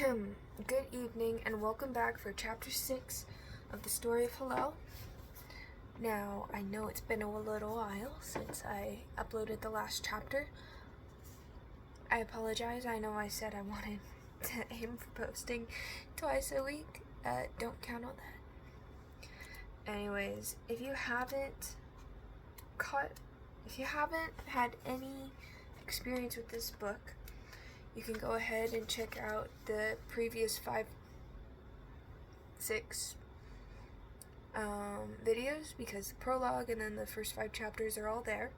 Good evening and welcome back for chapter 6 of the story of Helel. Now, I know it's been a little while since I uploaded the last chapter. I apologize. I know I said I wanted to aim for posting twice a week. Don't count on that. Anyways, if you haven't had any experience with this book, you can go ahead and check out the previous 6 videos, because the prologue and then the first 5 chapters are all there.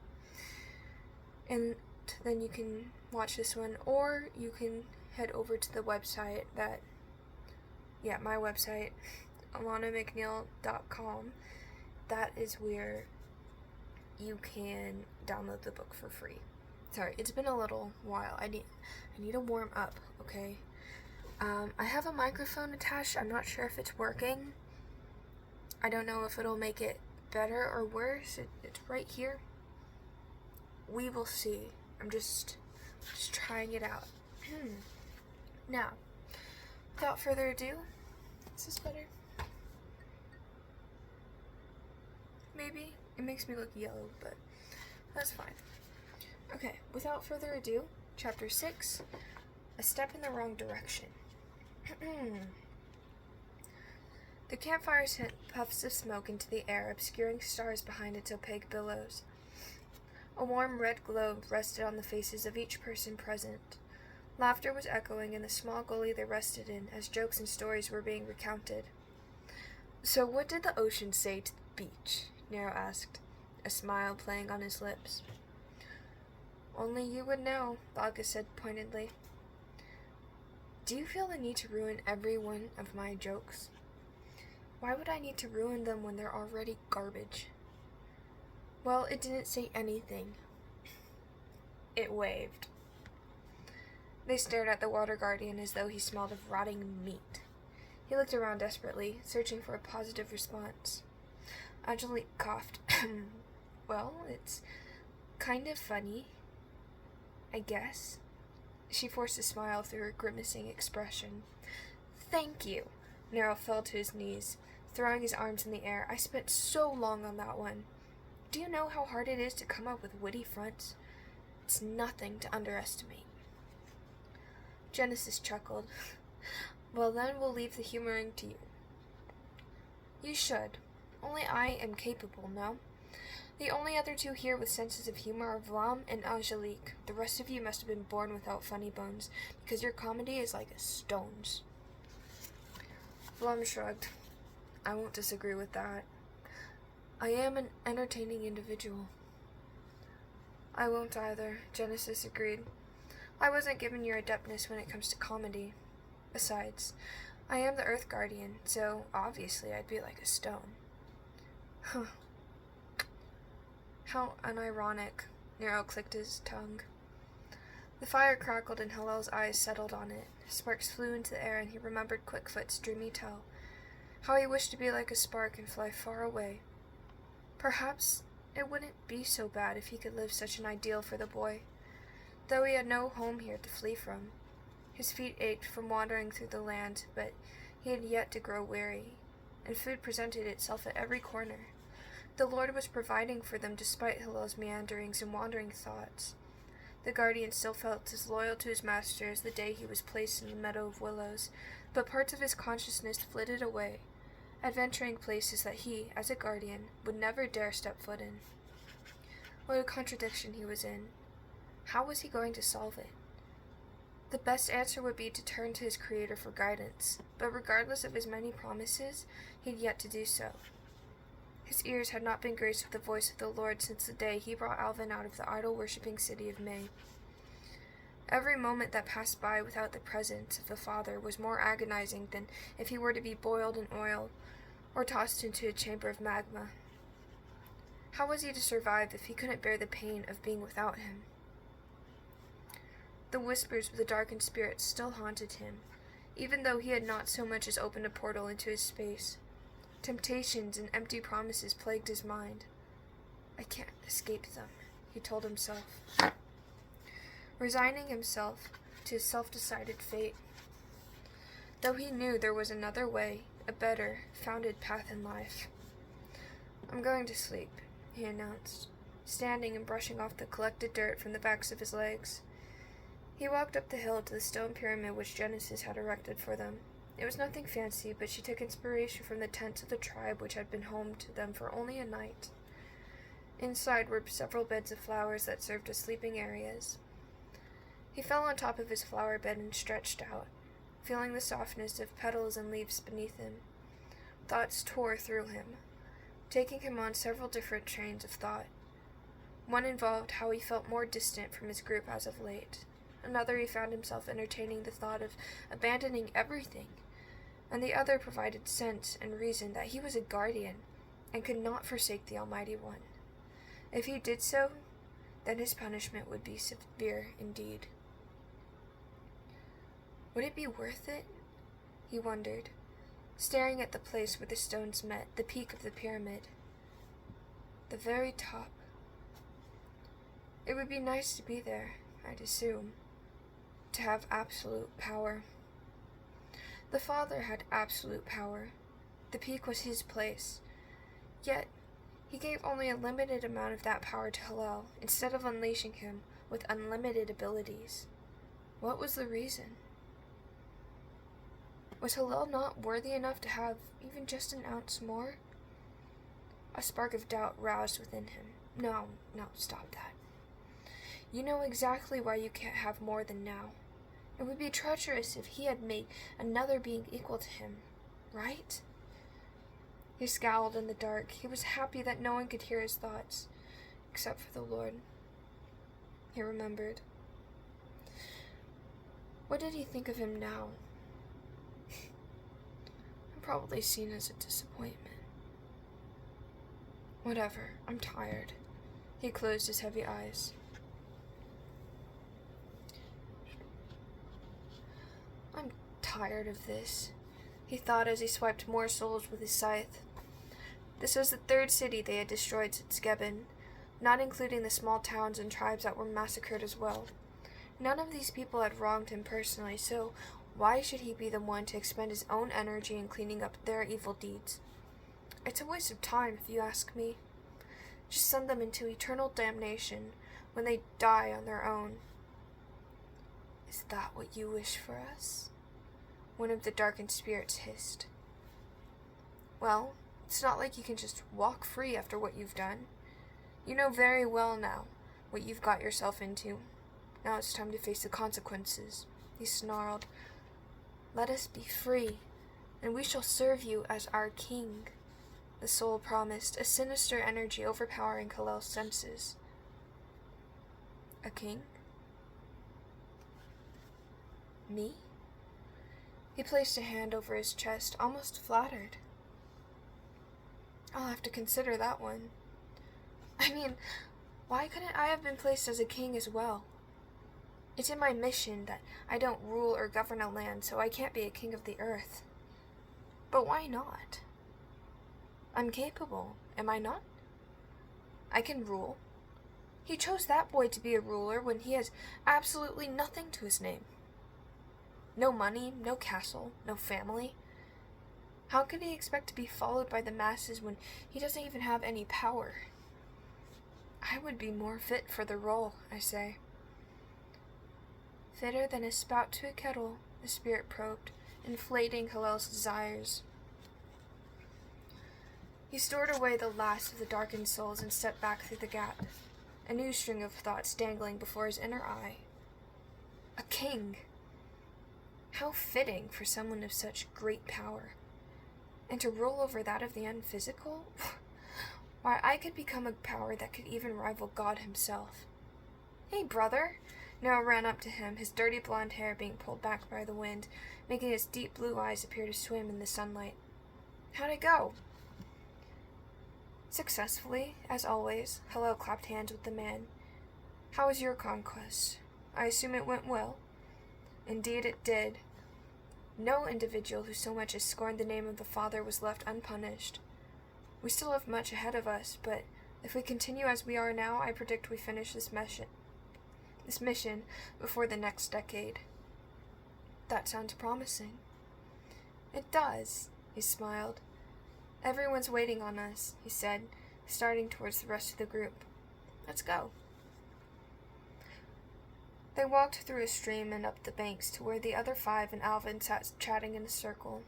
And then you can watch this one, or you can head over to the website my website, alanamcneil.com. That is where you can download the book for free. Sorry, it's been a little while. I need to warm up, okay? I have a microphone attached. I'm not sure if it's working. I don't know if it'll make it better or worse. It's right here. We will see. I'm just trying it out. Now, without further ado, is this better? Maybe. It makes me look yellow, but that's fine. Okay, without further ado, chapter 6, A Step in the Wrong Direction. The campfire sent puffs of smoke into the air, obscuring stars behind its opaque billows. A warm red glow rested on the faces of each person present. Laughter was echoing in the small gully they rested in as jokes and stories were being recounted. "So what did the ocean say to the beach?" Nero asked, a smile playing on his lips. "Only you would know," Baga said pointedly. "Do you feel the need to ruin every one of my jokes? Why would I need to ruin them when they're already garbage?" "Well, it didn't say anything." It waved. They stared at the water guardian as though he smelled of rotting meat. He looked around desperately, searching for a positive response. Angelique coughed. "Well, it's kind of funny, I guess." She forced a smile through her grimacing expression. "Thank you." Nero fell to his knees, throwing his arms in the air. "I spent so long on that one. Do you know how hard it is to come up with witty fronts? It's nothing to underestimate." Genesis chuckled. "Well, then we'll leave the humoring to you." "You should. Only I am capable, no? The only other two here with senses of humor are Vlam and Angelique. The rest of you must have been born without funny bones, because your comedy is like a stone's." Vlam shrugged. "I won't disagree with that. I am an entertaining individual." "I won't either," Genesis agreed. "I wasn't given your adeptness when it comes to comedy. Besides, I am the Earth Guardian, so obviously I'd be like a stone." "Huh. How unironic." Nero clicked his tongue. The fire crackled and Helel's eyes settled on it. Sparks flew into the air and he remembered Quickfoot's dreamy tale. How he wished to be like a spark and fly far away. Perhaps it wouldn't be so bad if he could live such an ideal for the boy, though he had no home here to flee from. His feet ached from wandering through the land, but he had yet to grow weary, and food presented itself at every corner. The Lord was providing for them despite Helel's meanderings and wandering thoughts. The guardian still felt as loyal to his master as the day he was placed in the meadow of willows, but parts of his consciousness flitted away, adventuring places that he, as a guardian, would never dare step foot in. What a contradiction he was in. How was he going to solve it? The best answer would be to turn to his Creator for guidance, but regardless of his many promises, he had yet to do so. His ears had not been graced with the voice of the Lord since the day he brought Alvin out of the idol-worshipping city of May. Every moment that passed by without the presence of the Father was more agonizing than if he were to be boiled in oil or tossed into a chamber of magma. How was he to survive if he couldn't bear the pain of being without him? The whispers of the darkened spirits still haunted him, even though he had not so much as opened a portal into his space. Temptations and empty promises plagued his mind. "I can't escape them," he told himself. Resigning himself to his self-decided fate. though he knew there was another way, a better, founded path in life. "I'm going to sleep," he announced, standing and brushing off the collected dirt from the backs of his legs. He walked up the hill to the stone pyramid which Genesis had erected for them. It was nothing fancy, but she took inspiration from the tents of the tribe which had been home to them for only a night. Inside were several beds of flowers that served as sleeping areas. He fell on top of his flower bed and stretched out, feeling the softness of petals and leaves beneath him. Thoughts tore through him, taking him on several different trains of thought. One involved how he felt more distant from his group as of late. Another, he found himself entertaining the thought of abandoning everything, and the other provided sense and reason that he was a guardian and could not forsake the Almighty One. If he did so, then his punishment would be severe indeed. Would it be worth it? He wondered, staring at the place where the stones met, the peak of the pyramid. The very top. It would be nice to be there, I'd assume. To have absolute power. The Father had absolute power. The peak was his place. Yet, he gave only a limited amount of that power to Helel, instead of unleashing him with unlimited abilities. What was the reason? Was Helel not worthy enough to have even just an ounce more? A spark of doubt roused within him. No, stop that. You know exactly why you can't have more than now. It would be treacherous if he had made another being equal to him, right? He scowled in the dark. He was happy that no one could hear his thoughts, except for the Lord. He remembered. What did he think of him now? Probably seen as a disappointment. Whatever, I'm tired. He closed his heavy eyes. I'm tired of this, he thought as he swiped more souls with his scythe. This was the third city they had destroyed since Gebben, not including the small towns and tribes that were massacred as well. None of these people had wronged him personally, so why should he be the one to expend his own energy in cleaning up their evil deeds? It's a waste of time, if you ask me. Just send them into eternal damnation when they die on their own. Is that what you wish for us? One of the darkened spirits hissed. Well, it's not like you can just walk free after what you've done. You know very well now what you've got yourself into. Now it's time to face the consequences, he snarled. Let us be free, and we shall serve you as our king, the soul promised, a sinister energy overpowering Helel's senses. A king? Me? He placed a hand over his chest, almost flattered. I'll have to consider that one. I mean, why couldn't I have been placed as a king as well? It's in my mission that I don't rule or govern a land, so I can't be a king of the earth. But why not? I'm capable, am I not? I can rule. He chose that boy to be a ruler when he has absolutely nothing to his name. No money, no castle, no family. How can he expect to be followed by the masses when he doesn't even have any power? I would be more fit for the role, I say. Fitter than a spout to a kettle, the spirit probed, inflating Helel's desires. He stored away the last of the darkened souls and stepped back through the gap, a new string of thoughts dangling before his inner eye. A king! How fitting for someone of such great power. And to rule over that of the unphysical? Why, I could become a power that could even rival God himself. Hey, brother! Noah ran up to him, his dirty blonde hair being pulled back by the wind, making his deep blue eyes appear to swim in the sunlight. How'd it go? Successfully, as always. Helel clapped hands with the man. How was your conquest? I assume it went well. Indeed it did. No individual who so much as scorned the name of the Father was left unpunished. We still have much ahead of us, but if we continue as we are now, I predict we finish this mission before the next decade. That sounds promising. It does, he smiled. Everyone's waiting on us, he said, starting towards the rest of the group. Let's go. They walked through a stream and up the banks to where the other 5 and Alvin sat chatting in a circle.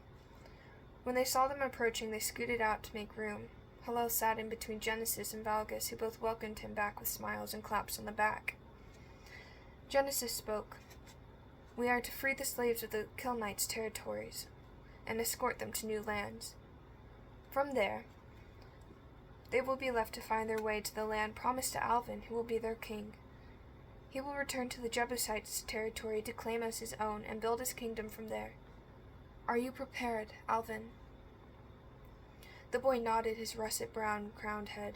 When they saw them approaching, they scooted out to make room. Helel sat in between Genesis and Valgus, who both welcomed him back with smiles and claps on the back. Genesis spoke. We are to free the slaves of the Kill Knight's territories and escort them to new lands. From there, they will be left to find their way to the land promised to Alvin, who will be their king. He will return to the Jebusites' territory to claim as his own and build his kingdom from there. Are you prepared, Alvin? The boy nodded his russet-brown crowned head,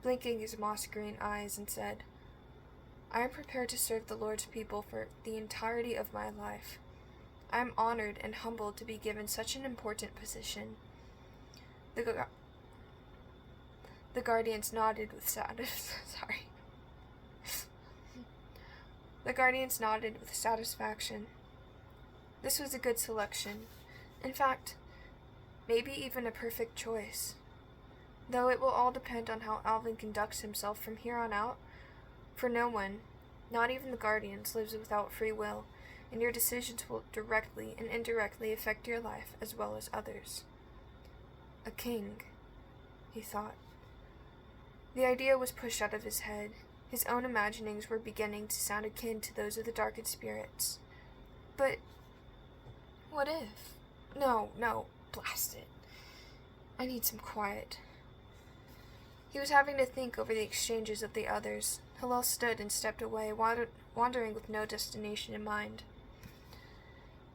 blinking his moss-green eyes, and said, I am prepared to serve the Lord's people for the entirety of my life. I am honored and humbled to be given such an important position. The Guardians nodded with The Guardians nodded with satisfaction. This was a good selection. In fact, maybe even a perfect choice. Though it will all depend on how Alvin conducts himself from here on out. For no one, not even the Guardians, lives without free will, and your decisions will directly and indirectly affect your life as well as others. A king, he thought. The idea was pushed out of his head. His own imaginings were beginning to sound akin to those of the darkened spirits. But what if? No, blast it. I need some quiet. He was having to think over the exchanges of the others. Helel stood and stepped away, wandering with no destination in mind.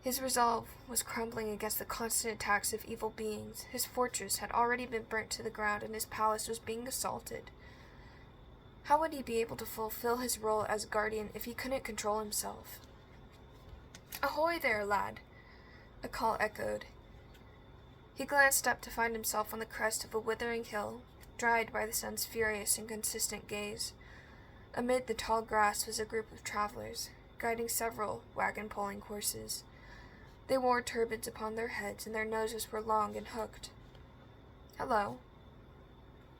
His resolve was crumbling against the constant attacks of evil beings. His fortress had already been burnt to the ground, and his palace was being assaulted. How would he be able to fulfill his role as guardian if he couldn't control himself? Ahoy there, lad! A call echoed. He glanced up to find himself on the crest of a withering hill, dried by the sun's furious and consistent gaze. Amid the tall grass was a group of travelers, guiding several wagon-pulling horses. They wore turbans upon their heads, and their noses were long and hooked. Hello,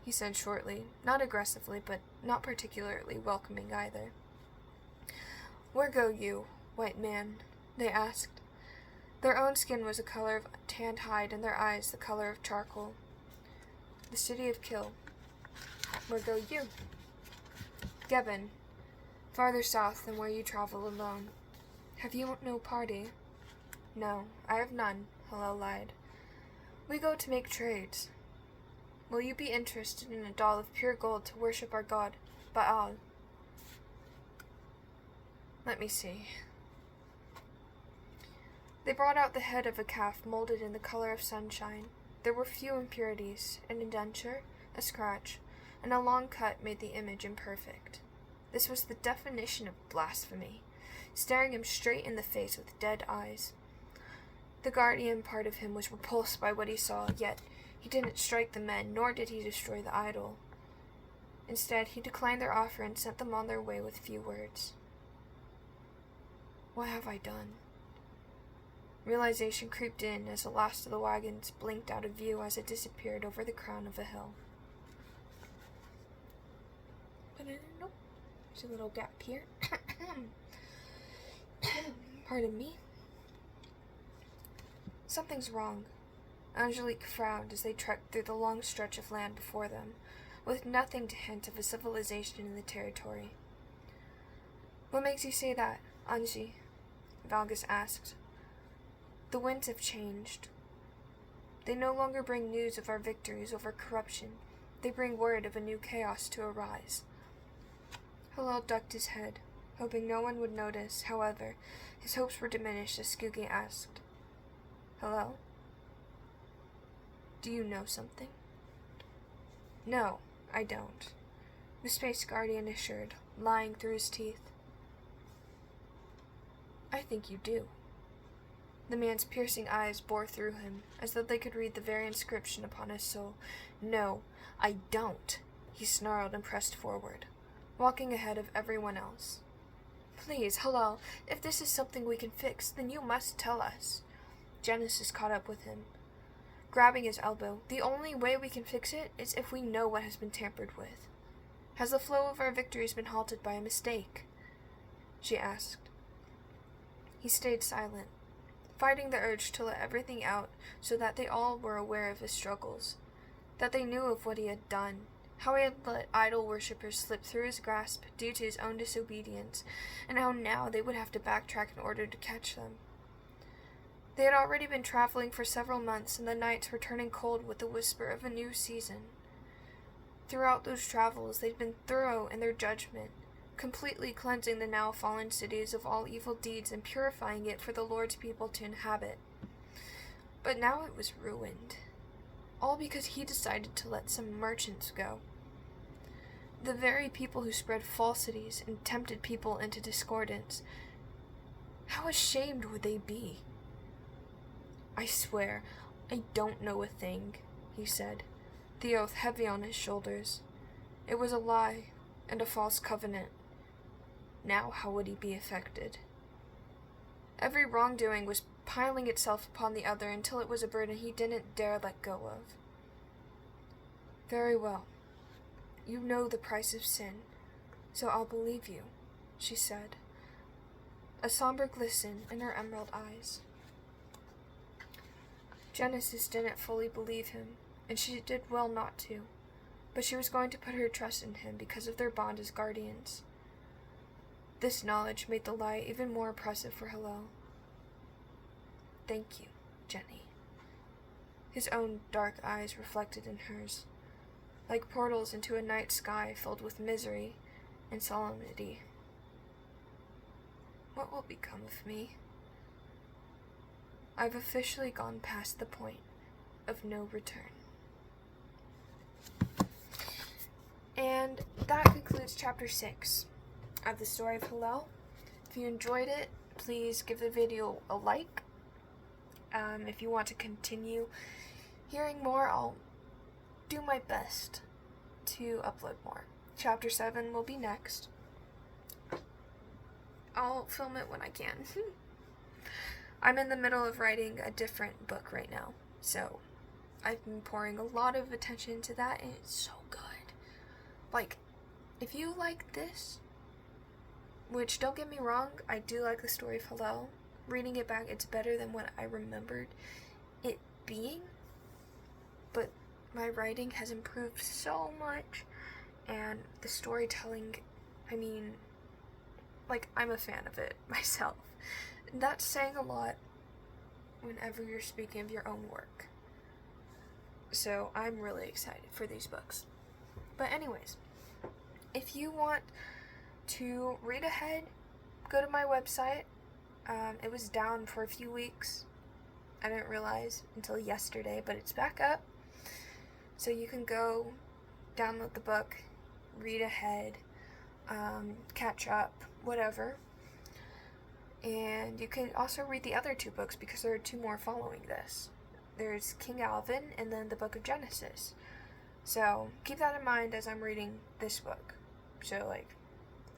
he said shortly, not aggressively, but not particularly welcoming either. Where go you, white man? They asked. Their own skin was the color of tanned hide, and their eyes the color of charcoal. The city of Kill. Where go you? Gebben, farther south than where you travel alone. Have you no party? No, I have none, Helel lied. We go to make trades. Will you be interested in a doll of pure gold to worship our god, Baal? Let me see. They brought out the head of a calf molded in the color of sunshine. There were few impurities, an indenture, a scratch, and a long cut made the image imperfect. This was the definition of blasphemy, staring him straight in the face with dead eyes. The guardian part of him was repulsed by what he saw, yet he didn't strike the men, nor did he destroy the idol. Instead, he declined their offer and sent them on their way with few words. What have I done? Realization creeped in as the last of the wagons blinked out of view as it disappeared over the crown of a hill. There's a little gap here. Pardon me. Something's wrong. Angelique frowned as they trekked through the long stretch of land before them, with nothing to hint of a civilization in the territory. What makes you say that, Angie? Valgus asked. The winds have changed. They no longer bring news of our victories over corruption. They bring word of a new chaos to arise. Helel ducked his head, hoping no one would notice. However, his hopes were diminished as Skuggy asked, Helel? Do you know something? No, I don't, the Space Guardian assured, lying through his teeth. I think you do. The man's piercing eyes bore through him, as though they could read the very inscription upon his soul. No, I don't, he snarled and pressed forward, walking ahead of everyone else. Please, Helel, if this is something we can fix, then you must tell us. Genesis caught up with him, grabbing his elbow. The only way we can fix it is if we know what has been tampered with. Has the flow of our victories been halted by a mistake? She asked. He stayed silent, fighting the urge to let everything out so that they all were aware of his struggles, that they knew of what he had done, how he had let idol worshippers slip through his grasp due to his own disobedience, and how now they would have to backtrack in order to catch them. They had already been traveling for several months, and the nights were turning cold with the whisper of a new season. Throughout those travels, they'd been thorough in their judgment, completely cleansing the now fallen cities of all evil deeds and purifying it for the Lord's people to inhabit. But now it was ruined, all because he decided to let some merchants go. The very people who spread falsities and tempted people into discordance. How ashamed would they be? I swear, I don't know a thing, he said, the oath heavy on his shoulders. It was a lie and a false covenant. Now how would he be affected? Every wrongdoing was piling itself upon the other until it was a burden he didn't dare let go of. Very well. You know the price of sin, so I'll believe you, she said, a somber glisten in her emerald eyes. Genesis didn't fully believe him, and she did well not to, but she was going to put her trust in him because of their bond as guardians. This knowledge made the lie even more oppressive for Helel. Thank you, Jenny. His own dark eyes reflected in hers, like portals into a night sky filled with misery and solemnity. What will become of me? I've officially gone past the point of no return. And that concludes chapter 6 of the story of Helel. If you enjoyed it, please give the video a like. If you want to continue hearing more, I'll do my best to upload more. Chapter 7 will be next. I'll film it when I can. I'm in the middle of writing a different book right now, so I've been pouring a lot of attention to that, and it's so good. Like, if you like this, which, don't get me wrong, I do like the story of Helel. Reading it back, it's better than what I remembered it being, but my writing has improved so much, and the storytelling, I mean, like, I'm a fan of it myself. That's saying a lot whenever you're speaking of your own work. So I'm really excited for these books. But anyways, if you want to read ahead, go to my website. It was down for a few weeks. I didn't realize until yesterday, but it's back up. So you can go download the book, read ahead, catch up, whatever. And you can also read the other 2 books because there are 2 more following this. There's King Alvin and then the Book of Genesis. So keep that in mind as I'm reading this book. So, like,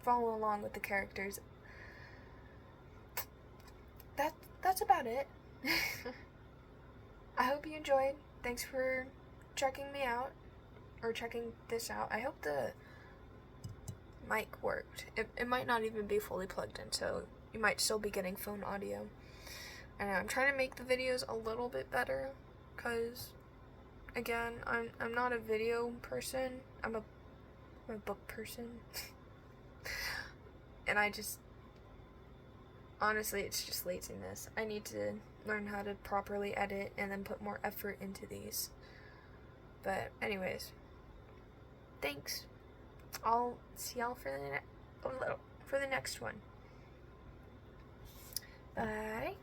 follow along with the characters. That's about it. I hope you enjoyed. Thanks for checking me out, or checking this out. I hope the mic worked. It might not even be fully plugged in, so you might still be getting phone audio. And I'm trying to make the videos a little bit better, because, again, I'm not a video person. I'm a book person. And honestly, it's just laziness. I need to learn how to properly edit and then put more effort into these. But anyways, thanks. I'll see y'all for the next one. Bye.